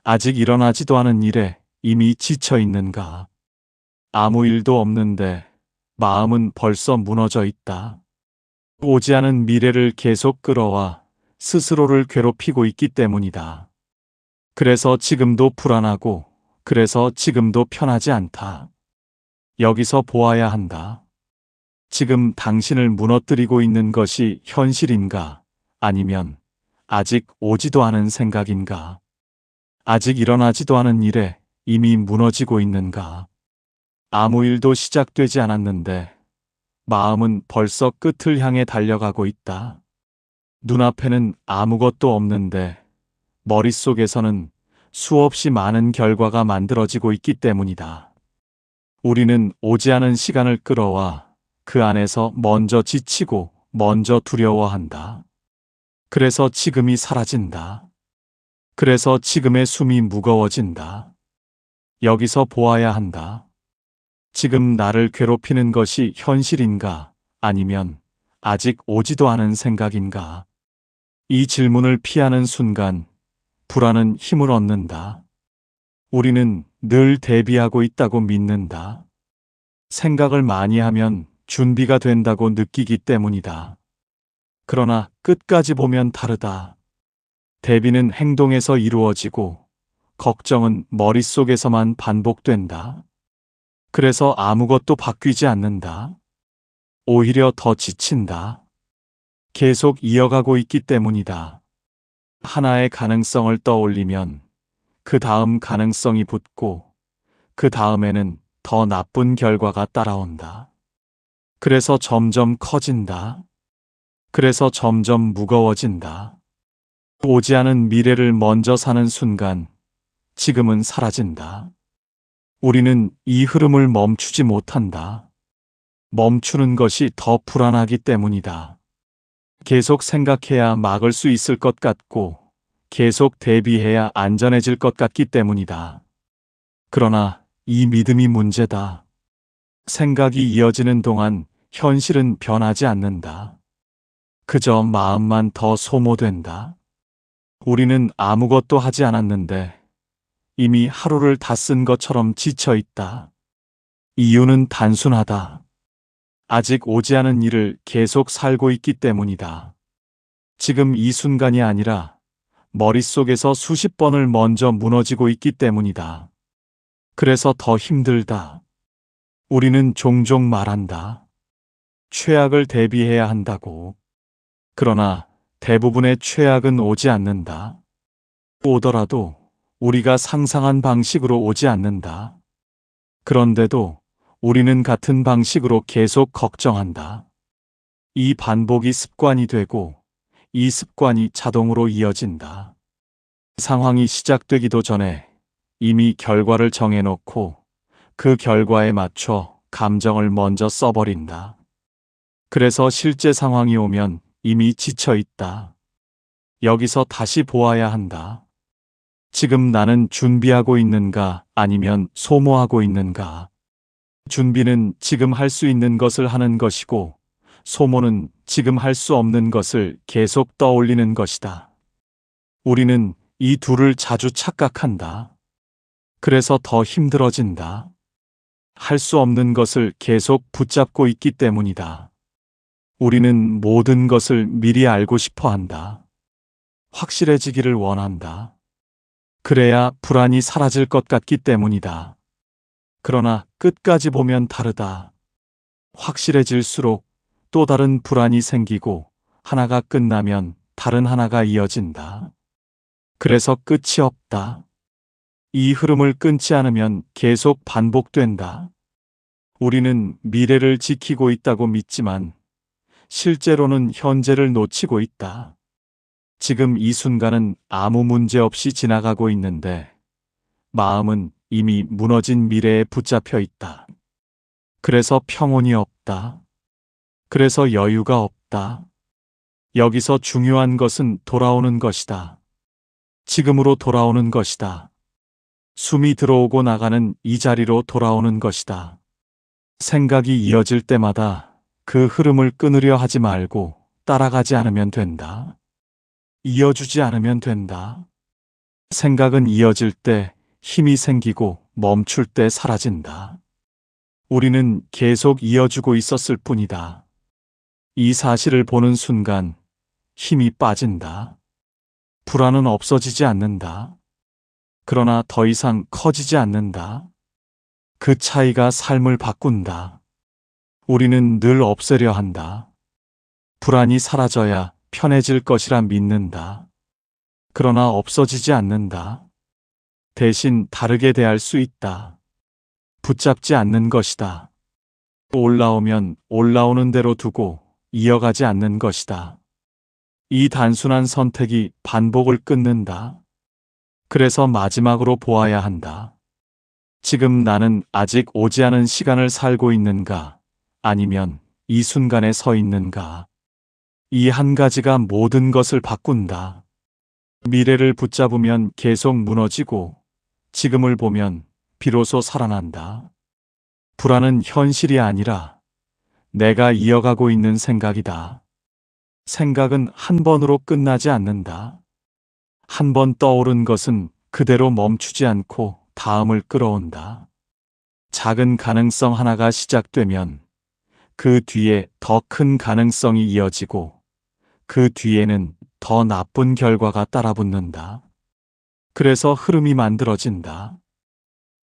아직 일어나지도 않은 일에 이미 지쳐 있는가? 아무 일도 없는데 마음은 벌써 무너져 있다. 오지 않은 미래를 계속 끌어와 스스로를 괴롭히고 있기 때문이다. 그래서 지금도 불안하고, 그래서 지금도 편하지 않다. 여기서 보아야 한다. 지금 당신을 무너뜨리고 있는 것이 현실인가? 아니면 아직 오지도 않은 생각인가? 아직 일어나지도 않은 일에 이미 무너지고 있는가? 아무 일도 시작되지 않았는데 마음은 벌써 끝을 향해 달려가고 있다. 눈앞에는 아무것도 없는데 머릿속에서는 수없이 많은 결과가 만들어지고 있기 때문이다. 우리는 오지 않은 시간을 끌어와 그 안에서 먼저 지치고 먼저 두려워한다. 그래서 지금이 사라진다. 그래서 지금의 숨이 무거워진다. 여기서 보아야 한다. 지금 나를 괴롭히는 것이 현실인가? 아니면 아직 오지도 않은 생각인가? 이 질문을 피하는 순간 불안은 힘을 얻는다. 우리는 늘 대비하고 있다고 믿는다. 생각을 많이 하면 준비가 된다고 느끼기 때문이다. 그러나 끝까지 보면 다르다. 대비는 행동에서 이루어지고 걱정은 머릿속에서만 반복된다. 그래서 아무것도 바뀌지 않는다. 오히려 더 지친다. 계속 이어가고 있기 때문이다. 하나의 가능성을 떠올리면 그 다음 가능성이 붙고 그 다음에는 더 나쁜 결과가 따라온다. 그래서 점점 커진다. 그래서 점점 무거워진다. 오지 않은 미래를 먼저 사는 순간 지금은 사라진다. 우리는 이 흐름을 멈추지 못한다. 멈추는 것이 더 불안하기 때문이다. 계속 생각해야 막을 수 있을 것 같고 계속 대비해야 안전해질 것 같기 때문이다. 그러나 이 믿음이 문제다. 생각이 이어지는 동안 현실은 변하지 않는다. 그저 마음만 더 소모된다. 우리는 아무것도 하지 않았는데 이미 하루를 다 쓴 것처럼 지쳐 있다. 이유는 단순하다. 아직 오지 않은 일을 계속 살고 있기 때문이다. 지금 이 순간이 아니라 머릿속에서 수십 번을 먼저 무너지고 있기 때문이다. 그래서 더 힘들다. 우리는 종종 말한다. 최악을 대비해야 한다고. 그러나 대부분의 최악은 오지 않는다. 오더라도 우리가 상상한 방식으로 오지 않는다. 그런데도 우리는 같은 방식으로 계속 걱정한다. 이 반복이 습관이 되고 이 습관이 자동으로 이어진다. 상황이 시작되기도 전에 이미 결과를 정해놓고 그 결과에 맞춰 감정을 먼저 써버린다. 그래서 실제 상황이 오면 이미 지쳐 있다. 여기서 다시 보아야 한다. 지금 나는 준비하고 있는가 아니면 소모하고 있는가? 준비는 지금 할 수 있는 것을 하는 것이고 소모는 지금 할 수 없는 것을 계속 떠올리는 것이다. 우리는 이 둘을 자주 착각한다. 그래서 더 힘들어진다. 할 수 없는 것을 계속 붙잡고 있기 때문이다. 우리는 모든 것을 미리 알고 싶어 한다. 확실해지기를 원한다. 그래야 불안이 사라질 것 같기 때문이다. 그러나 끝까지 보면 다르다. 확실해질수록 또 다른 불안이 생기고 하나가 끝나면 다른 하나가 이어진다. 그래서 끝이 없다. 이 흐름을 끊지 않으면 계속 반복된다. 우리는 미래를 지키고 있다고 믿지만 실제로는 현재를 놓치고 있다. 지금 이 순간은 아무 문제 없이 지나가고 있는데 마음은 이미 무너진 미래에 붙잡혀 있다. 그래서 평온이 없다. 그래서 여유가 없다. 여기서 중요한 것은 돌아오는 것이다. 지금으로 돌아오는 것이다. 숨이 들어오고 나가는 이 자리로 돌아오는 것이다. 생각이 이어질 때마다 그 흐름을 끊으려 하지 말고 따라가지 않으면 된다. 이어주지 않으면 된다. 생각은 이어질 때 힘이 생기고 멈출 때 사라진다. 우리는 계속 이어주고 있었을 뿐이다. 이 사실을 보는 순간 힘이 빠진다. 불안은 없어지지 않는다. 그러나 더 이상 커지지 않는다. 그 차이가 삶을 바꾼다. 우리는 늘 없애려 한다. 불안이 사라져야 편해질 것이라 믿는다. 그러나 없어지지 않는다. 대신 다르게 대할 수 있다. 붙잡지 않는 것이다. 올라오면 올라오는 대로 두고 이어가지 않는 것이다. 이 단순한 선택이 반복을 끊는다. 그래서 마지막으로 보아야 한다. 지금 나는 아직 오지 않은 시간을 살고 있는가? 아니면 이 순간에 서 있는가? 이 한 가지가 모든 것을 바꾼다. 미래를 붙잡으면 계속 무너지고 지금을 보면 비로소 살아난다. 불안은 현실이 아니라 내가 이어가고 있는 생각이다. 생각은 한 번으로 끝나지 않는다. 한 번 떠오른 것은 그대로 멈추지 않고 다음을 끌어온다. 작은 가능성 하나가 시작되면 그 뒤에 더 큰 가능성이 이어지고 그 뒤에는 더 나쁜 결과가 따라붙는다. 그래서 흐름이 만들어진다.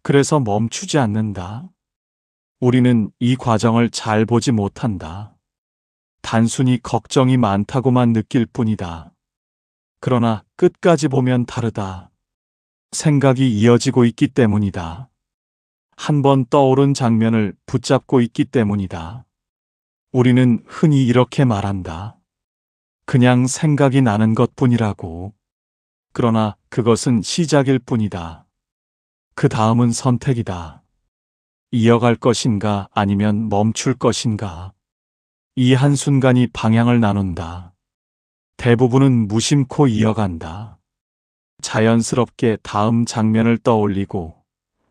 그래서 멈추지 않는다. 우리는 이 과정을 잘 보지 못한다. 단순히 걱정이 많다고만 느낄 뿐이다. 그러나 끝까지 보면 다르다. 생각이 이어지고 있기 때문이다. 한 번 떠오른 장면을 붙잡고 있기 때문이다. 우리는 흔히 이렇게 말한다. 그냥 생각이 나는 것뿐이라고. 그러나 그것은 시작일 뿐이다. 그 다음은 선택이다. 이어갈 것인가 아니면 멈출 것인가. 이 한순간이 방향을 나눈다. 대부분은 무심코 이어간다. 자연스럽게 다음 장면을 떠올리고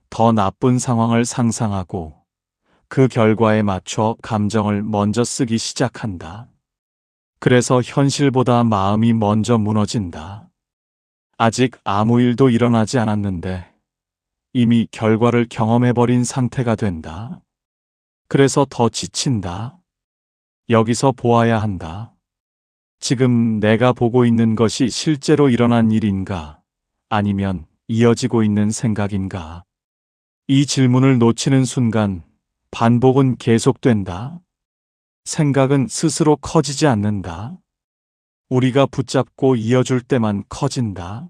더 나쁜 상황을 상상하고 그 결과에 맞춰 감정을 먼저 쓰기 시작한다. 그래서 현실보다 마음이 먼저 무너진다. 아직 아무 일도 일어나지 않았는데 이미 결과를 경험해버린 상태가 된다. 그래서 더 지친다. 여기서 보아야 한다. 지금 내가 보고 있는 것이 실제로 일어난 일인가? 아니면 이어지고 있는 생각인가? 이 질문을 놓치는 순간 반복은 계속된다. 생각은 스스로 커지지 않는다. 우리가 붙잡고 이어줄 때만 커진다.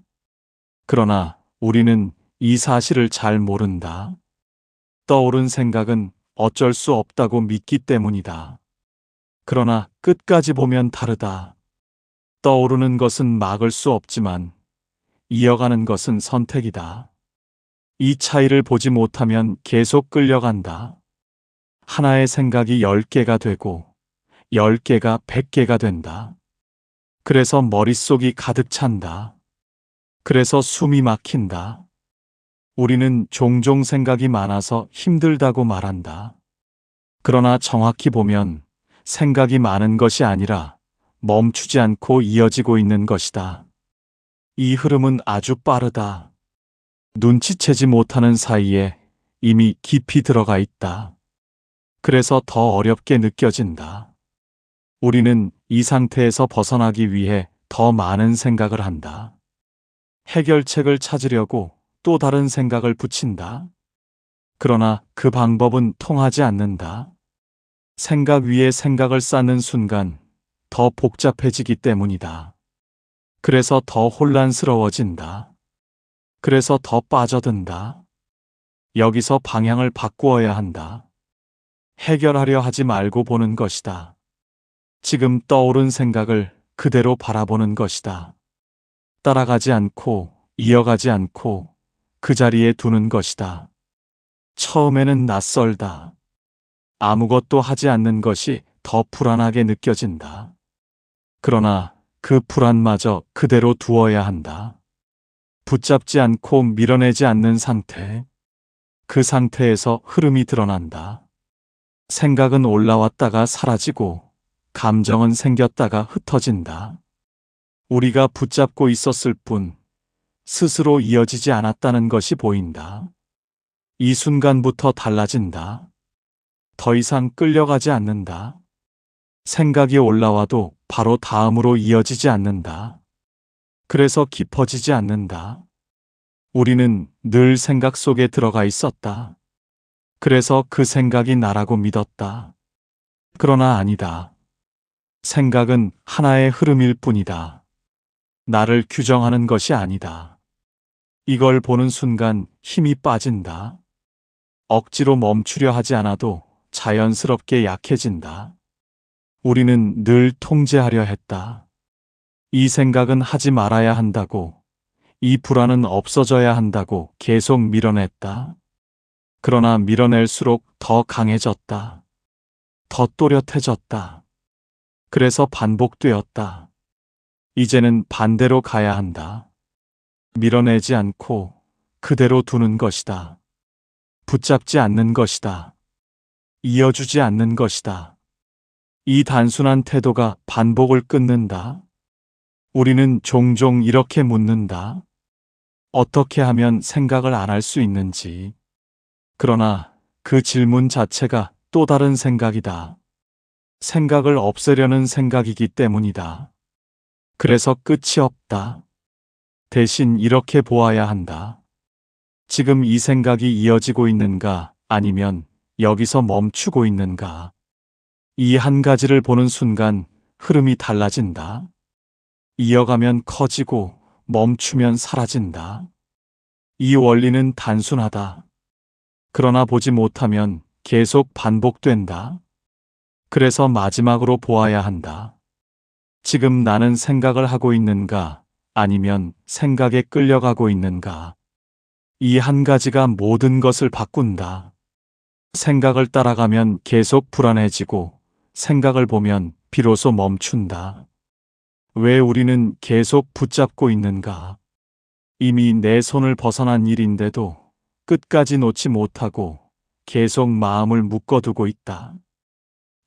그러나 우리는 이 사실을 잘 모른다. 떠오른 생각은 어쩔 수 없다고 믿기 때문이다. 그러나 끝까지 보면 다르다. 떠오르는 것은 막을 수 없지만 이어가는 것은 선택이다. 이 차이를 보지 못하면 계속 끌려간다. 하나의 생각이 10개가 되고 10개가 100개가 된다. 그래서 머릿속이 가득 찬다. 그래서 숨이 막힌다. 우리는 종종 생각이 많아서 힘들다고 말한다. 그러나 정확히 보면 생각이 많은 것이 아니라 멈추지 않고 이어지고 있는 것이다. 이 흐름은 아주 빠르다. 눈치채지 못하는 사이에 이미 깊이 들어가 있다. 그래서 더 어렵게 느껴진다. 우리는 이 상태에서 벗어나기 위해 더 많은 생각을 한다. 해결책을 찾으려고 또 다른 생각을 붙인다. 그러나 그 방법은 통하지 않는다. 생각 위에 생각을 쌓는 순간 더 복잡해지기 때문이다. 그래서 더 혼란스러워진다. 그래서 더 빠져든다. 여기서 방향을 바꾸어야 한다. 해결하려 하지 말고 보는 것이다. 지금 떠오른 생각을 그대로 바라보는 것이다. 따라가지 않고 이어가지 않고 그 자리에 두는 것이다. 처음에는 낯설다. 아무것도 하지 않는 것이 더 불안하게 느껴진다. 그러나 그 불안마저 그대로 두어야 한다. 붙잡지 않고 밀어내지 않는 상태. 그 상태에서 흐름이 드러난다. 생각은 올라왔다가 사라지고 감정은 생겼다가 흩어진다. 우리가 붙잡고 있었을 뿐 스스로 이어지지 않았다는 것이 보인다. 이 순간부터 달라진다. 더 이상 끌려가지 않는다. 생각이 올라와도 바로 다음으로 이어지지 않는다. 그래서 깊어지지 않는다. 우리는 늘 생각 속에 들어가 있었다. 그래서 그 생각이 나라고 믿었다. 그러나 아니다. 생각은 하나의 흐름일 뿐이다. 나를 규정하는 것이 아니다. 이걸 보는 순간 힘이 빠진다. 억지로 멈추려 하지 않아도 자연스럽게 약해진다. 우리는 늘 통제하려 했다. 이 생각은 하지 말아야 한다고, 이 불안은 없어져야 한다고 계속 밀어냈다. 그러나 밀어낼수록 더 강해졌다. 더 또렷해졌다. 그래서 반복되었다. 이제는 반대로 가야 한다. 밀어내지 않고 그대로 두는 것이다. 붙잡지 않는 것이다. 이어주지 않는 것이다. 이 단순한 태도가 반복을 끊는다. 우리는 종종 이렇게 묻는다. 어떻게 하면 생각을 안 할 수 있는지. 그러나 그 질문 자체가 또 다른 생각이다. 생각을 없애려는 생각이기 때문이다. 그래서 끝이 없다. 대신 이렇게 보아야 한다. 지금 이 생각이 이어지고 있는가, 아니면 여기서 멈추고 있는가. 이 한 가지를 보는 순간 흐름이 달라진다. 이어가면 커지고 멈추면 사라진다. 이 원리는 단순하다. 그러나 보지 못하면 계속 반복된다. 그래서 마지막으로 보아야 한다. 지금 나는 생각을 하고 있는가, 아니면 생각에 끌려가고 있는가. 이 한 가지가 모든 것을 바꾼다. 생각을 따라가면 계속 불안해지고, 생각을 보면 비로소 멈춘다. 왜 우리는 계속 붙잡고 있는가? 이미 내 손을 벗어난 일인데도 끝까지 놓지 못하고 계속 마음을 묶어두고 있다.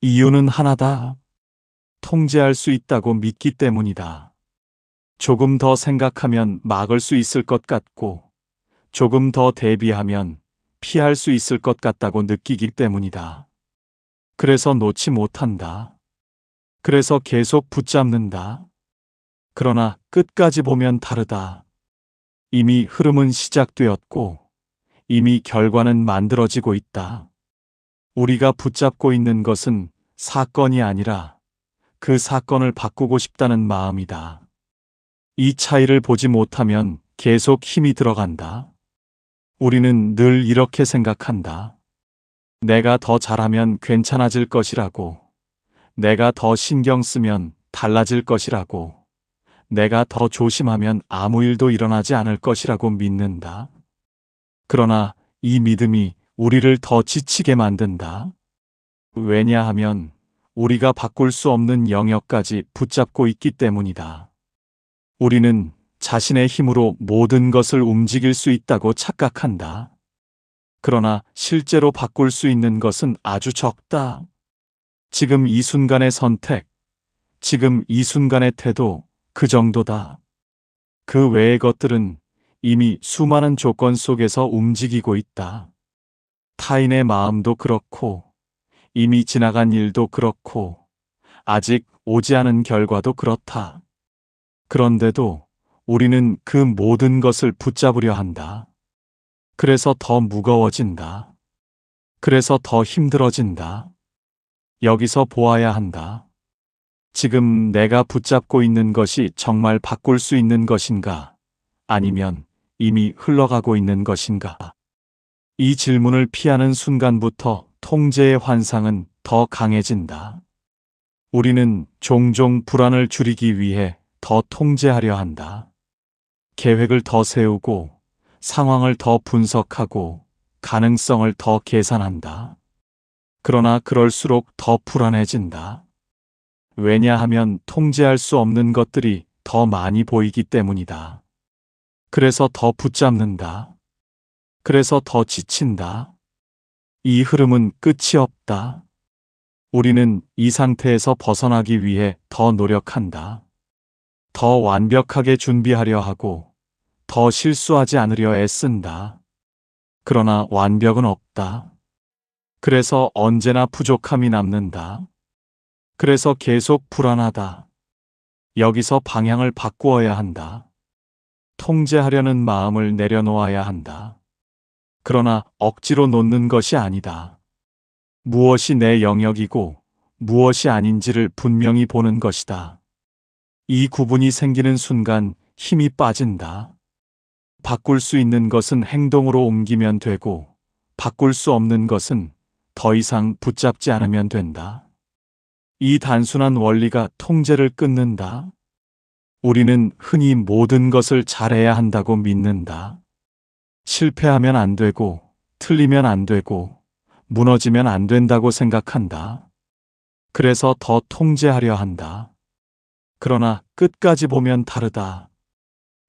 이유는 하나다. 통제할 수 있다고 믿기 때문이다. 조금 더 생각하면 막을 수 있을 것 같고, 조금 더 대비하면 피할 수 있을 것 같다고 느끼기 때문이다. 그래서 놓지 못한다. 그래서 계속 붙잡는다. 그러나 끝까지 보면 다르다. 이미 흐름은 시작되었고, 이미 결과는 만들어지고 있다. 우리가 붙잡고 있는 것은 사건이 아니라 그 사건을 바꾸고 싶다는 마음이다. 이 차이를 보지 못하면 계속 힘이 들어간다. 우리는 늘 이렇게 생각한다. 내가 더 잘하면 괜찮아질 것이라고. 내가 더 신경 쓰면 달라질 것이라고. 내가 더 조심하면 아무 일도 일어나지 않을 것이라고 믿는다. 그러나 이 믿음이 우리를 더 지치게 만든다. 왜냐하면 우리가 바꿀 수 없는 영역까지 붙잡고 있기 때문이다. 우리는 자신의 힘으로 모든 것을 움직일 수 있다고 착각한다. 그러나 실제로 바꿀 수 있는 것은 아주 적다. 지금 이 순간의 선택, 지금 이 순간의 태도, 그 정도다. 그 외의 것들은 이미 수많은 조건 속에서 움직이고 있다. 타인의 마음도 그렇고, 이미 지나간 일도 그렇고, 아직 오지 않은 결과도 그렇다. 그런데도 우리는 그 모든 것을 붙잡으려 한다. 그래서 더 무거워진다. 그래서 더 힘들어진다. 여기서 보아야 한다. 지금 내가 붙잡고 있는 것이 정말 바꿀 수 있는 것인가? 아니면 이미 흘러가고 있는 것인가? 이 질문을 피하는 순간부터 통제의 환상은 더 강해진다. 우리는 종종 불안을 줄이기 위해 더 통제하려 한다. 계획을 더 세우고, 상황을 더 분석하고, 가능성을 더 계산한다. 그러나 그럴수록 더 불안해진다. 왜냐하면 통제할 수 없는 것들이 더 많이 보이기 때문이다. 그래서 더 붙잡는다. 그래서 더 지친다. 이 흐름은 끝이 없다. 우리는 이 상태에서 벗어나기 위해 더 노력한다. 더 완벽하게 준비하려 하고, 더 실수하지 않으려 애쓴다. 그러나 완벽은 없다. 그래서 언제나 부족함이 남는다. 그래서 계속 불안하다. 여기서 방향을 바꾸어야 한다. 통제하려는 마음을 내려놓아야 한다. 그러나 억지로 놓는 것이 아니다. 무엇이 내 영역이고 무엇이 아닌지를 분명히 보는 것이다. 이 구분이 생기는 순간 힘이 빠진다. 바꿀 수 있는 것은 행동으로 옮기면 되고, 바꿀 수 없는 것은 더 이상 붙잡지 않으면 된다. 이 단순한 원리가 통제를 끊는다. 우리는 흔히 모든 것을 잘해야 한다고 믿는다. 실패하면 안 되고, 틀리면 안 되고, 무너지면 안 된다고 생각한다. 그래서 더 통제하려 한다. 그러나 끝까지 보면 다르다.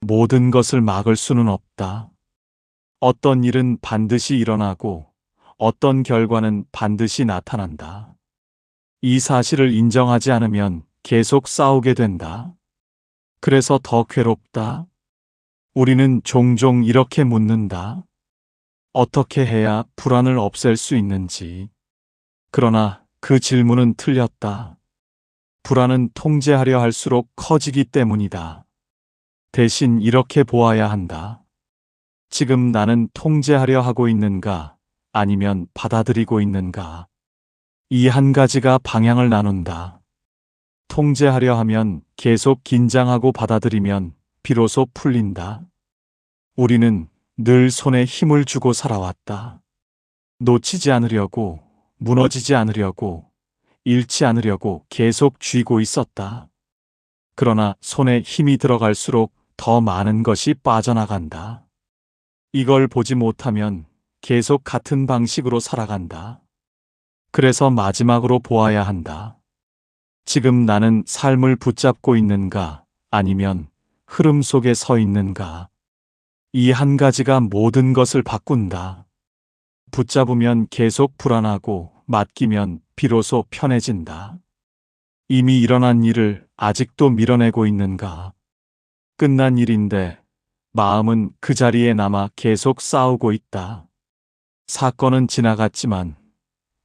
모든 것을 막을 수는 없다. 어떤 일은 반드시 일어나고 어떤 결과는 반드시 나타난다. 이 사실을 인정하지 않으면 계속 싸우게 된다. 그래서 더 괴롭다. 우리는 종종 이렇게 묻는다. 어떻게 해야 불안을 없앨 수 있는지. 그러나 그 질문은 틀렸다. 불안은 통제하려 할수록 커지기 때문이다. 대신 이렇게 보아야 한다. 지금 나는 통제하려 하고 있는가, 아니면 받아들이고 있는가. 이 한 가지가 방향을 나눈다. 통제하려 하면 계속 긴장하고 받아들이면 비로소 풀린다. 우리는 늘 손에 힘을 주고 살아왔다. 놓치지 않으려고, 무너지지 않으려고, 잃지 않으려고 계속 쥐고 있었다. 그러나 손에 힘이 들어갈수록 더 많은 것이 빠져나간다. 이걸 보지 못하면 계속 같은 방식으로 살아간다. 그래서 마지막으로 보아야 한다. 지금 나는 삶을 붙잡고 있는가, 아니면 흐름 속에 서 있는가. 이 한 가지가 모든 것을 바꾼다. 붙잡으면 계속 불안하고 맡기면 비로소 편해진다. 이미 일어난 일을 아직도 밀어내고 있는가. 끝난 일인데 마음은 그 자리에 남아 계속 싸우고 있다. 사건은 지나갔지만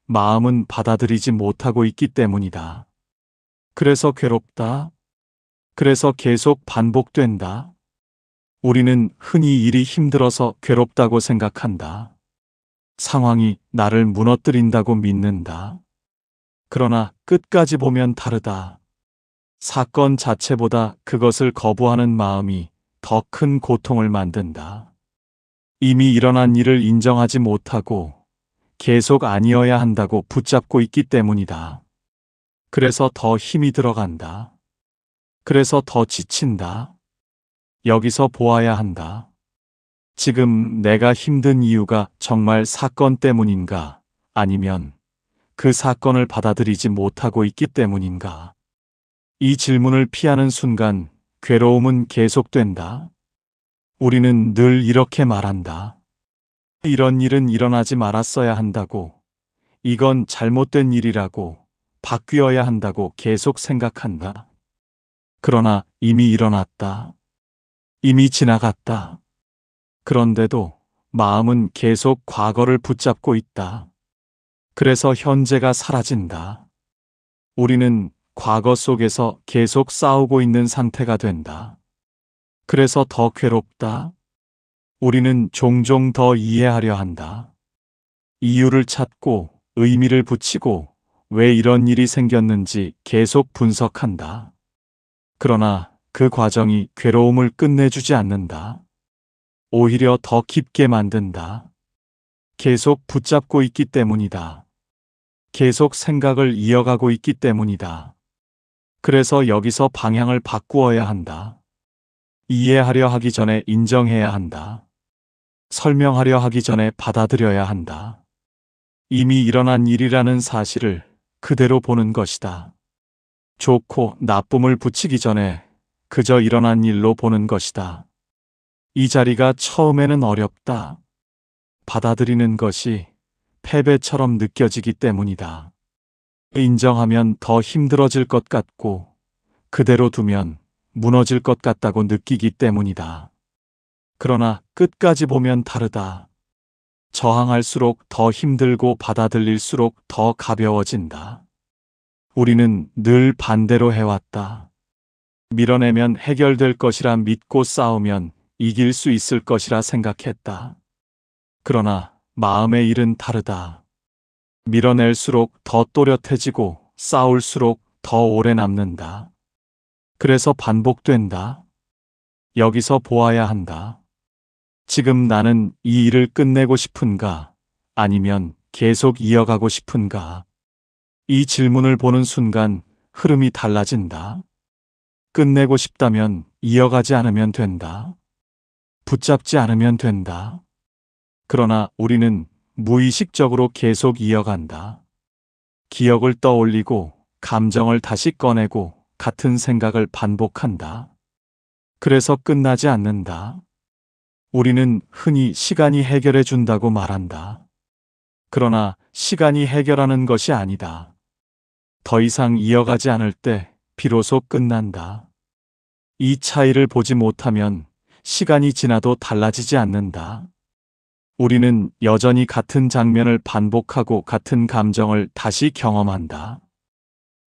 마음은 받아들이지 못하고 있기 때문이다. 그래서 괴롭다. 그래서 계속 반복된다. 우리는 흔히 일이 힘들어서 괴롭다고 생각한다. 상황이 나를 무너뜨린다고 믿는다. 그러나 끝까지 보면 다르다. 사건 자체보다 그것을 거부하는 마음이 더 큰 고통을 만든다. 이미 일어난 일을 인정하지 못하고 계속 아니어야 한다고 붙잡고 있기 때문이다. 그래서 더 힘이 들어간다. 그래서 더 지친다. 여기서 보아야 한다. 지금 내가 힘든 이유가 정말 사건 때문인가, 아니면 그 사건을 받아들이지 못하고 있기 때문인가. 이 질문을 피하는 순간 괴로움은 계속된다. 우리는 늘 이렇게 말한다. 이런 일은 일어나지 말았어야 한다고, 이건 잘못된 일이라고, 바뀌어야 한다고 계속 생각한다. 그러나 이미 일어났다. 이미 지나갔다. 그런데도 마음은 계속 과거를 붙잡고 있다. 그래서 현재가 사라진다. 우리는 과거 속에서 계속 싸우고 있는 상태가 된다. 그래서 더 괴롭다. 우리는 종종 더 이해하려 한다. 이유를 찾고 의미를 붙이고 왜 이런 일이 생겼는지 계속 분석한다. 그러나 그 과정이 괴로움을 끝내주지 않는다. 오히려 더 깊게 만든다. 계속 붙잡고 있기 때문이다. 계속 생각을 이어가고 있기 때문이다. 그래서 여기서 방향을 바꾸어야 한다. 이해하려 하기 전에 인정해야 한다. 설명하려 하기 전에 받아들여야 한다. 이미 일어난 일이라는 사실을 그대로 보는 것이다. 좋고 나쁨을 붙이기 전에 그저 일어난 일로 보는 것이다. 이 자리가 처음에는 어렵다. 받아들이는 것이 패배처럼 느껴지기 때문이다. 인정하면 더 힘들어질 것 같고 그대로 두면 무너질 것 같다고 느끼기 때문이다. 그러나 끝까지 보면 다르다. 저항할수록 더 힘들고 받아들일수록 더 가벼워진다. 우리는 늘 반대로 해왔다. 밀어내면 해결될 것이라 믿고 싸우면 이길 수 있을 것이라 생각했다. 그러나 마음의 일은 다르다. 밀어낼수록 더 또렷해지고 싸울수록 더 오래 남는다. 그래서 반복된다. 여기서 보아야 한다. 지금 나는 이 일을 끝내고 싶은가? 아니면 계속 이어가고 싶은가? 이 질문을 보는 순간 흐름이 달라진다. 끝내고 싶다면 이어가지 않으면 된다. 붙잡지 않으면 된다. 그러나 우리는 무의식적으로 계속 이어간다. 기억을 떠올리고 감정을 다시 꺼내고 같은 생각을 반복한다. 그래서 끝나지 않는다. 우리는 흔히 시간이 해결해 준다고 말한다. 그러나 시간이 해결하는 것이 아니다. 더 이상 이어가지 않을 때 비로소 끝난다. 이 차이를 보지 못하면 시간이 지나도 달라지지 않는다. 우리는 여전히 같은 장면을 반복하고 같은 감정을 다시 경험한다.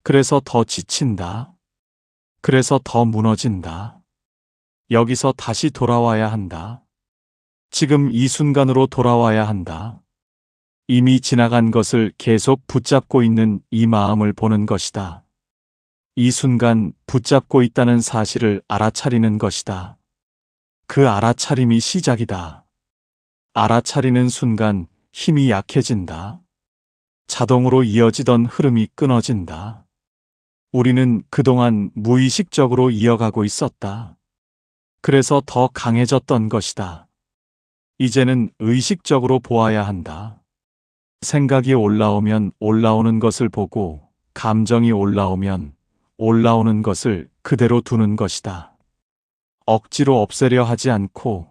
그래서 더 지친다. 그래서 더 무너진다. 여기서 다시 돌아와야 한다. 지금 이 순간으로 돌아와야 한다. 이미 지나간 것을 계속 붙잡고 있는 이 마음을 보는 것이다. 이 순간 붙잡고 있다는 사실을 알아차리는 것이다. 그 알아차림이 시작이다. 알아차리는 순간 힘이 약해진다. 자동으로 이어지던 흐름이 끊어진다. 우리는 그동안 무의식적으로 이어가고 있었다. 그래서 더 강해졌던 것이다. 이제는 의식적으로 보아야 한다. 생각이 올라오면 올라오는 것을 보고 감정이 올라오면 올라오는 것을 그대로 두는 것이다. 억지로 없애려 하지 않고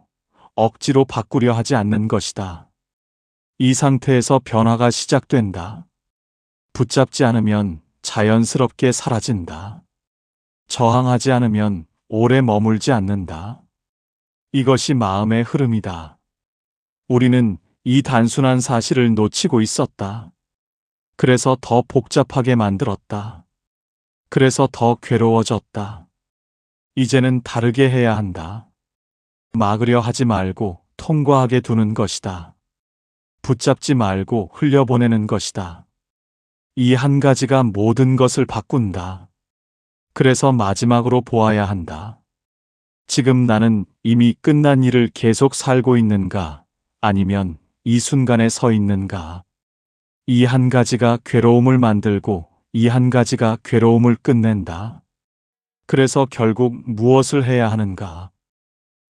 억지로 바꾸려 하지 않는 것이다. 이 상태에서 변화가 시작된다. 붙잡지 않으면 자연스럽게 사라진다. 저항하지 않으면 오래 머물지 않는다. 이것이 마음의 흐름이다. 우리는 이 단순한 사실을 놓치고 있었다. 그래서 더 복잡하게 만들었다. 그래서 더 괴로워졌다. 이제는 다르게 해야 한다. 막으려 하지 말고 통과하게 두는 것이다. 붙잡지 말고 흘려보내는 것이다. 이 한 가지가 모든 것을 바꾼다. 그래서 마지막으로 보아야 한다. 지금 나는 이미 끝난 일을 계속 살고 있는가? 아니면 이 순간에 서 있는가? 이 한 가지가 괴로움을 만들고 이 한 가지가 괴로움을 끝낸다. 그래서 결국 무엇을 해야 하는가?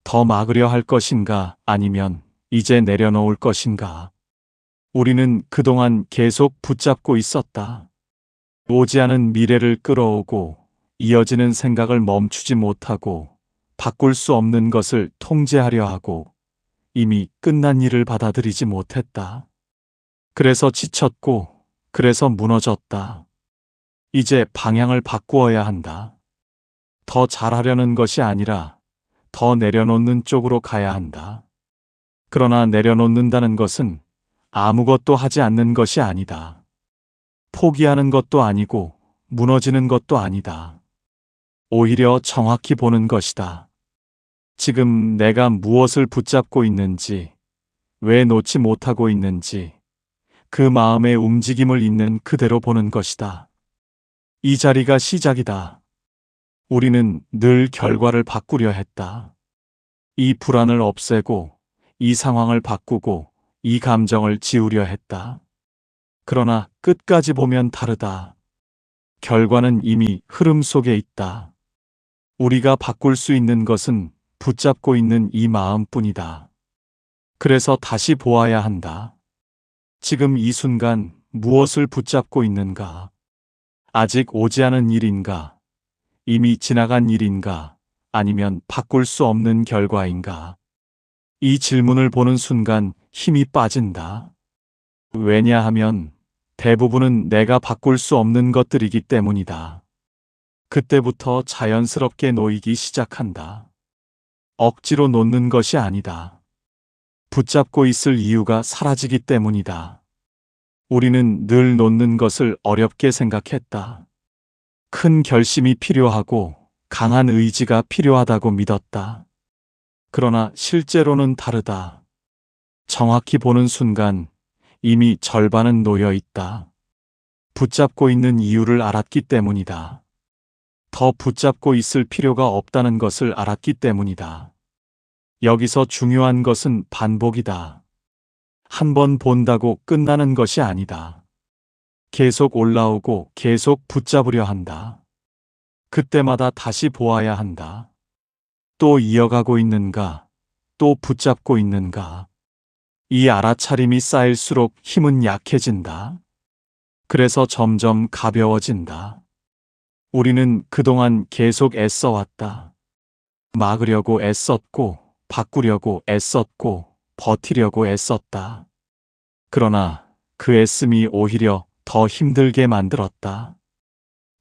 더 막으려 할 것인가? 아니면 이제 내려놓을 것인가? 우리는 그동안 계속 붙잡고 있었다. 오지 않은 미래를 끌어오고 이어지는 생각을 멈추지 못하고 바꿀 수 없는 것을 통제하려 하고 이미 끝난 일을 받아들이지 못했다. 그래서 지쳤고 그래서 무너졌다. 이제 방향을 바꾸어야 한다. 더 잘하려는 것이 아니라 더 내려놓는 쪽으로 가야 한다. 그러나 내려놓는다는 것은 아무것도 하지 않는 것이 아니다. 포기하는 것도 아니고 무너지는 것도 아니다. 오히려 정확히 보는 것이다. 지금 내가 무엇을 붙잡고 있는지, 왜 놓지 못하고 있는지, 그 마음의 움직임을 있는 그대로 보는 것이다. 이 자리가 시작이다. 우리는 늘 결과를 바꾸려 했다. 이 불안을 없애고, 이 상황을 바꾸고, 이 감정을 지우려 했다. 그러나 끝까지 보면 다르다. 결과는 이미 흐름 속에 있다. 우리가 바꿀 수 있는 것은 붙잡고 있는 이 마음뿐이다. 그래서 다시 보아야 한다. 지금 이 순간 무엇을 붙잡고 있는가? 아직 오지 않은 일인가? 이미 지나간 일인가? 아니면 바꿀 수 없는 결과인가? 이 질문을 보는 순간 힘이 빠진다. 왜냐하면 대부분은 내가 바꿀 수 없는 것들이기 때문이다. 그때부터 자연스럽게 놓이기 시작한다. 억지로 놓는 것이 아니다. 붙잡고 있을 이유가 사라지기 때문이다. 우리는 늘 놓는 것을 어렵게 생각했다. 큰 결심이 필요하고 강한 의지가 필요하다고 믿었다. 그러나 실제로는 다르다. 정확히 보는 순간 이미 절반은 놓여 있다. 붙잡고 있는 이유를 알았기 때문이다. 더 붙잡고 있을 필요가 없다는 것을 알았기 때문이다. 여기서 중요한 것은 반복이다. 한 번 본다고 끝나는 것이 아니다. 계속 올라오고 계속 붙잡으려 한다. 그때마다 다시 보아야 한다. 또 이어가고 있는가? 또 붙잡고 있는가? 이 알아차림이 쌓일수록 힘은 약해진다. 그래서 점점 가벼워진다. 우리는 그동안 계속 애써왔다. 막으려고 애썼고, 바꾸려고 애썼고, 버티려고 애썼다. 그러나 그 애씀이 오히려 더 힘들게 만들었다.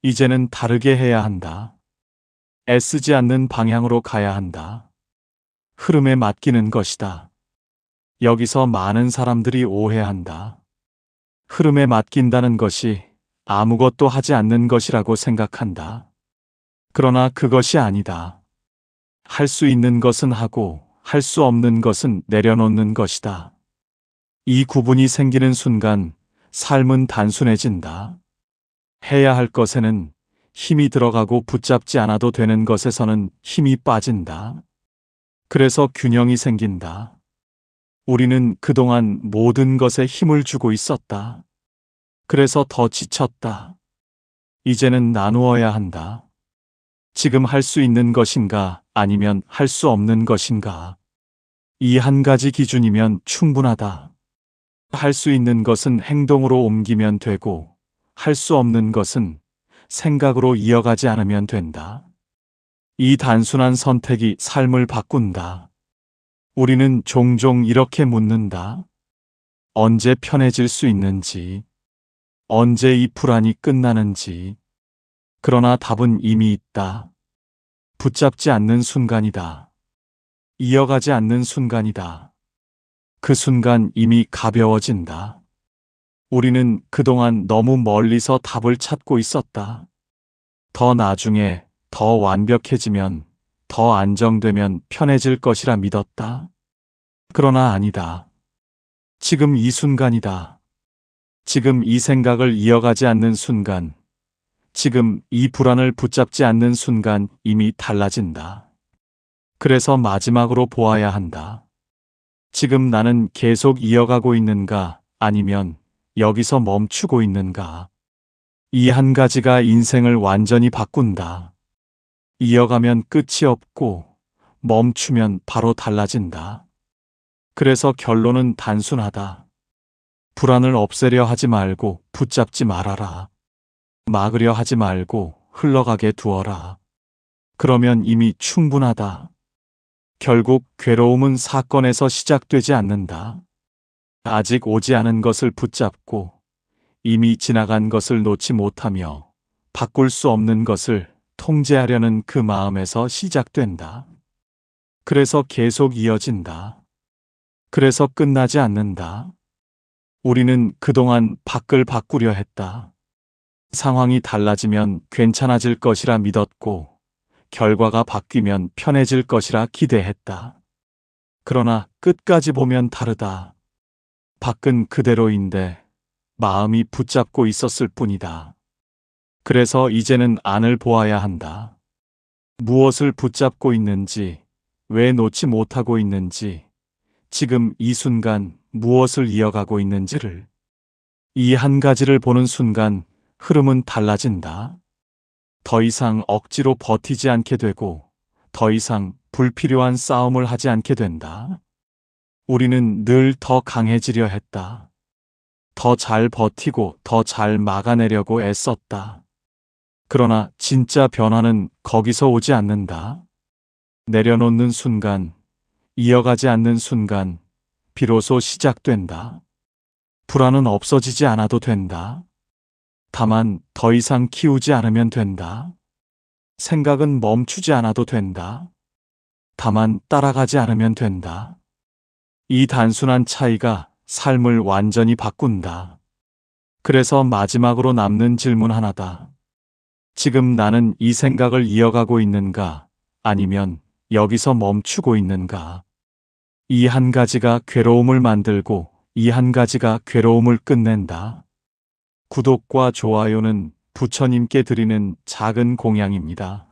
이제는 다르게 해야 한다. 애쓰지 않는 방향으로 가야 한다. 흐름에 맡기는 것이다. 여기서 많은 사람들이 오해한다. 흐름에 맡긴다는 것이 아무것도 하지 않는 것이라고 생각한다. 그러나 그것이 아니다. 할 수 있는 것은 하고 할 수 없는 것은 내려놓는 것이다. 이 구분이 생기는 순간 삶은 단순해진다. 해야 할 것에는 힘이 들어가고 붙잡지 않아도 되는 것에서는 힘이 빠진다. 그래서 균형이 생긴다. 우리는 그동안 모든 것에 힘을 주고 있었다. 그래서 더 지쳤다. 이제는 나누어야 한다. 지금 할 수 있는 것인가 아니면 할 수 없는 것인가. 이 한 가지 기준이면 충분하다. 할 수 있는 것은 행동으로 옮기면 되고 할 수 없는 것은 생각으로 이어가지 않으면 된다. 이 단순한 선택이 삶을 바꾼다. 우리는 종종 이렇게 묻는다. 언제 편해질 수 있는지, 언제 이 불안이 끝나는지. 그러나 답은 이미 있다. 붙잡지 않는 순간이다. 이어가지 않는 순간이다. 그 순간 이미 가벼워진다. 우리는 그동안 너무 멀리서 답을 찾고 있었다. 더 나중에, 더 완벽해지면, 더 안정되면 편해질 것이라 믿었다. 그러나 아니다. 지금 이 순간이다. 지금 이 생각을 이어가지 않는 순간, 지금 이 불안을 붙잡지 않는 순간 이미 달라진다. 그래서 마지막으로 보아야 한다. 지금 나는 계속 이어가고 있는가 아니면 여기서 멈추고 있는가. 이 한 가지가 인생을 완전히 바꾼다. 이어가면 끝이 없고 멈추면 바로 달라진다. 그래서 결론은 단순하다. 불안을 없애려 하지 말고 붙잡지 말아라. 막으려 하지 말고 흘러가게 두어라. 그러면 이미 충분하다. 결국 괴로움은 사건에서 시작되지 않는다. 아직 오지 않은 것을 붙잡고 이미 지나간 것을 놓지 못하며 바꿀 수 없는 것을 통제하려는 그 마음에서 시작된다. 그래서 계속 이어진다. 그래서 끝나지 않는다. 우리는 그동안 밖을 바꾸려 했다. 상황이 달라지면 괜찮아질 것이라 믿었고 결과가 바뀌면 편해질 것이라 기대했다. 그러나 끝까지 보면 다르다. 밖은 그대로인데 마음이 붙잡고 있었을 뿐이다. 그래서 이제는 안을 보아야 한다. 무엇을 붙잡고 있는지, 왜 놓지 못하고 있는지, 지금 이 순간 무엇을 이어가고 있는지를. 이 한 가지를 보는 순간 흐름은 달라진다. 더 이상 억지로 버티지 않게 되고 더 이상 불필요한 싸움을 하지 않게 된다. 우리는 늘 더 강해지려 했다. 더 잘 버티고 더 잘 막아내려고 애썼다. 그러나 진짜 변화는 거기서 오지 않는다. 내려놓는 순간, 이어가지 않는 순간, 비로소 시작된다. 불안은 없어지지 않아도 된다. 다만 더 이상 키우지 않으면 된다. 생각은 멈추지 않아도 된다. 다만 따라가지 않으면 된다. 이 단순한 차이가 삶을 완전히 바꾼다. 그래서 마지막으로 남는 질문 하나다. 지금 나는 이 생각을 이어가고 있는가? 아니면 여기서 멈추고 있는가? 이 한 가지가 괴로움을 만들고 이 한 가지가 괴로움을 끝낸다. 구독과 좋아요는 부처님께 드리는 작은 공양입니다.